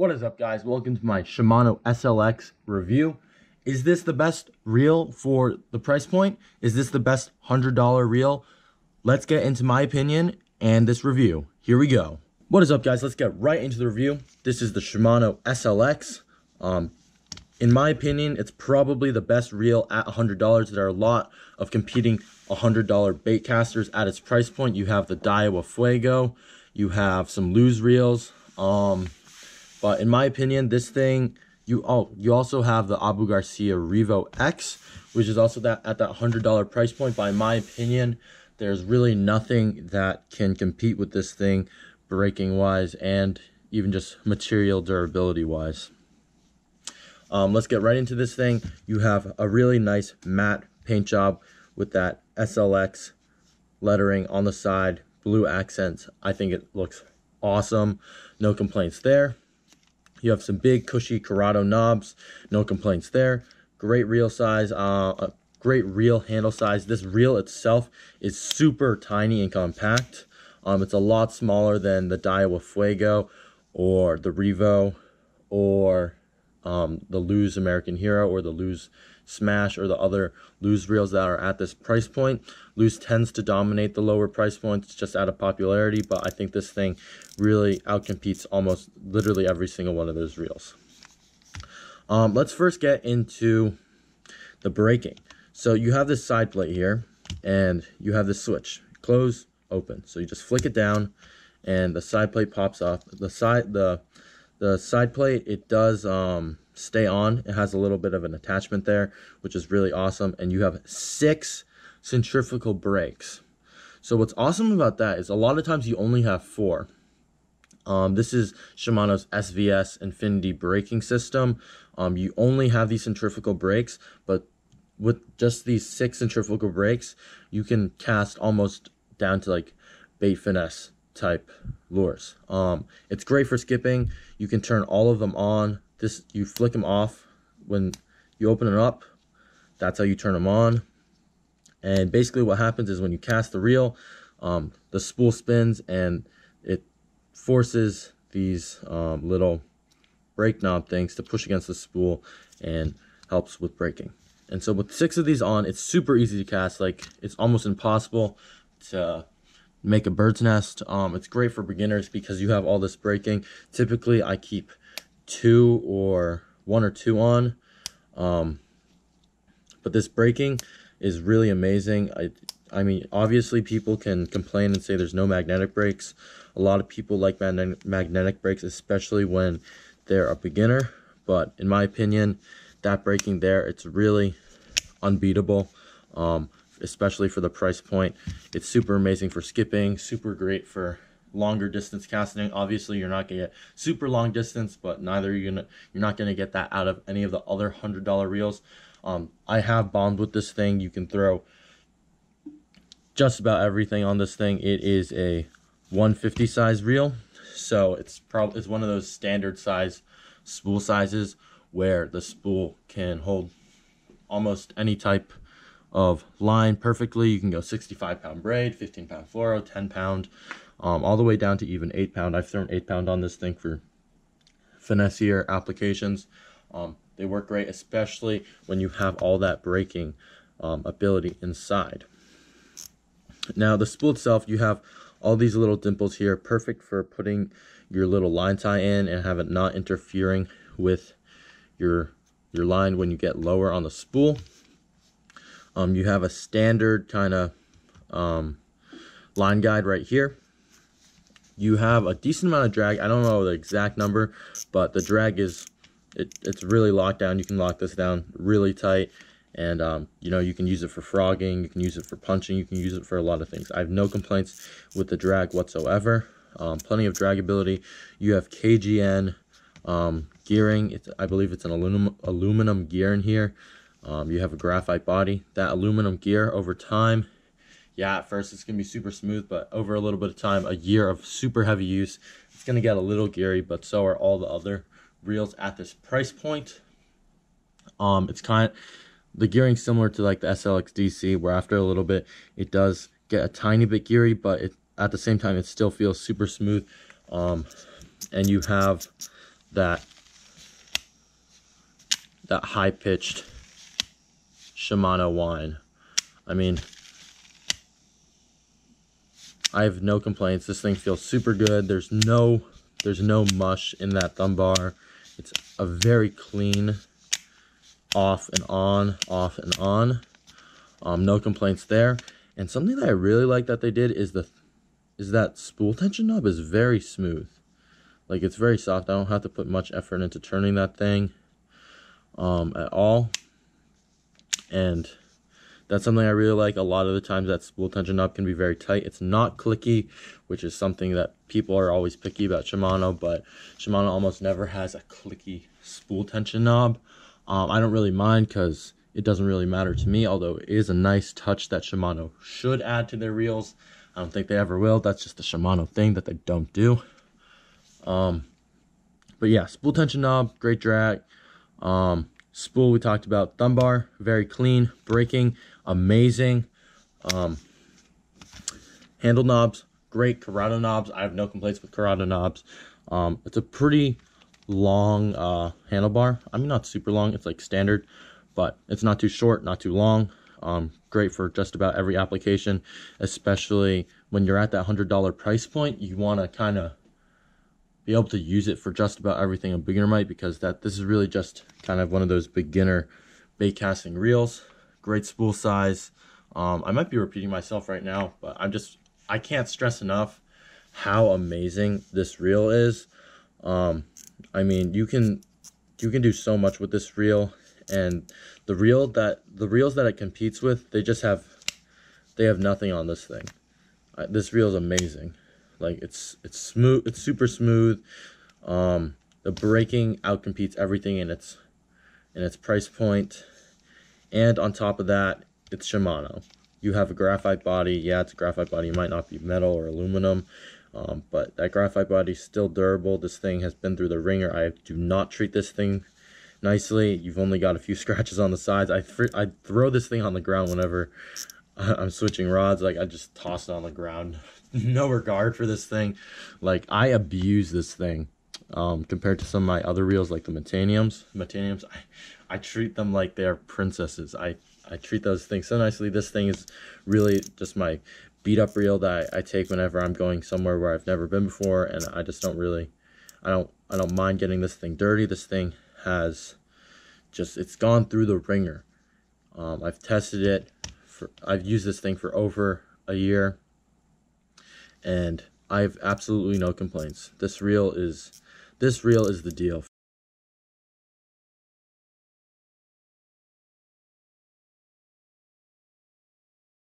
What is up, guys? Welcome to my Shimano SLX review. Is this the best reel for the price point? Is this the best $100 reel? Let's get into my opinion and this review. Here we go. What is up, guys? Let's get right into the review. This is the Shimano SLX. In my opinion, it's probably the best reel at $100. There are a lot of competing $100 bait casters at its price point. You have the Daiwa Fuego. You have some loose reels. But in my opinion, this thing, you also have the Abu Garcia Revo X, which is also at that $100 price point. But in my opinion, there's really nothing that can compete with this thing braking wise and even just material durability wise. Let's get right into this thing. You have a really nice matte paint job with that SLX lettering on the side, blue accents. I think it looks awesome. No complaints there. You have some big cushy Corrado knobs. No complaints there. Great reel size. Great reel handle size. This reel itself is super tiny and compact. It's a lot smaller than the Daiwa Fuego or the Revo or the Lose American Hero or the Lose Smash or the other Lose reels that are at this price point. Lose tends to dominate the lower price points just out of popularity, but I think this thing really outcompetes almost literally every single one of those reels. Let's first get into the braking. So you have this side plate here and you have this switch, close, open. So you just flick it down and the side plate pops off. The side plate, it does stay on. It has a little bit of an attachment there, which is really awesome. And you have 6 centrifugal brakes. So what's awesome about that is a lot of times you only have 4. This is Shimano's SVS Infinity braking system. You only have these centrifugal brakes, but with just these 6 centrifugal brakes, you can cast almost down to like bait finesse type lures. It's great for skipping. You can turn all of them on. You flick them off when you open it up. That's how you turn them on. And basically what happens is when you cast the reel, the spool spins and it forces these little brake knob things to push against the spool and helps with braking. And so with 6 of these on, it's super easy to cast. Like, it's almost impossible to make a bird's nest. It's great for beginners because you have all this braking. Typically I keep 2 or 1 or 2 on, but this braking is really amazing. I mean, obviously people can complain and say there's no magnetic brakes. A lot of people like magnetic brakes, especially when they're a beginner, but in my opinion, that braking there, it's really unbeatable. Especially for the price point. It's super amazing for skipping, super great for longer distance casting. Obviously you're not gonna get super long distance, but you're not gonna get that out of any of the other $100 reels. I have bombed with this thing. You can throw just about everything on this thing. It is a 150 size reel, so it's one of those standard size spool sizes where the spool can hold almost any type of line perfectly. You can go 65-pound braid, 15-pound fluoro, 10-pound, all the way down to even 8-pound. I've thrown 8-pound on this thing for finessier applications. They work great, especially when you have all that braking ability inside. Now the spool itself, you have all these little dimples here, perfect for putting your little line tie in and have it not interfering with your line when you get lower on the spool. You have a standard kind of line guide right here. You have a decent amount of drag. I don't know the exact number, but the drag is, it's really locked down. You can lock this down really tight, and you know, you can use it for frogging, you can use it for punching, you can use it for a lot of things. I have no complaints with the drag whatsoever. Plenty of dragability. You have KGN gearing. I believe it's an aluminum gear in here. You have a graphite body. That aluminum gear over time, yeah, at first it's going to be super smooth, but over a little bit of time, a year of super heavy use, it's going to get a little geary, but so are all the other reels at this price point. It's the gearing similar to like the SLX DC, where after a little bit, it does get a tiny bit geary, but at the same time, it still feels super smooth. And you have that high-pitched Shimano whine. I mean, I have no complaints. This thing feels super good. There's no mush in that thumb bar. It's a very clean off and on, off and on. No complaints there. And something that I really like that they did is that spool tension knob is very smooth. Like, it's very soft. I don't have to put much effort into turning that thing at all. And that's something I really like. A lot of the times that spool tension knob can be very tight. It's not clicky, which is something that people are always picky about Shimano, but Shimano almost never has a clicky spool tension knob. I don't really mind because it doesn't really matter to me, although it is a nice touch that Shimano should add to their reels. I don't think they ever will. That's just the Shimano thing that they don't do. But yeah, spool tension knob, great drag. Spool we talked about. Thumb bar, very clean. Braking, amazing. Handle knobs, great. Corrado knobs, I have no complaints with Corrado knobs. It's a pretty long handlebar. I mean, not super long, it's like standard, but it's not too short, not too long. Great for just about every application, especially when you're at that $100 price point. You want to kind of be able to use it for just about everything a beginner might, because this is really just kind of one of those beginner bait casting reels. Great spool size. I might be repeating myself right now, but I can't stress enough how amazing this reel is. I mean, you can do so much with this reel, and the reels that it competes with, they have nothing on this thing. This reel is amazing. Like, it's smooth, it's super smooth. The braking outcompetes everything in its price point, and on top of that, it's Shimano. You have a graphite body. Yeah, it's a graphite body. It might not be metal or aluminum, but that graphite body is still durable. This thing has been through the ringer. I do not treat this thing nicely. You've only got a few scratches on the sides. I throw this thing on the ground whenever I'm switching rods. Like, I just toss it on the ground. No regard for this thing. Like, I abuse this thing compared to some of my other reels, like the Metaniums. I treat them like they're princesses. I treat those things so nicely. This thing is really just my beat up reel that I take whenever I'm going somewhere where I've never been before, and I just don't really, I don't mind getting this thing dirty. This thing has it's gone through the ringer. I've tested it I've used this thing for over a year, and I have absolutely no complaints. This reel is the deal.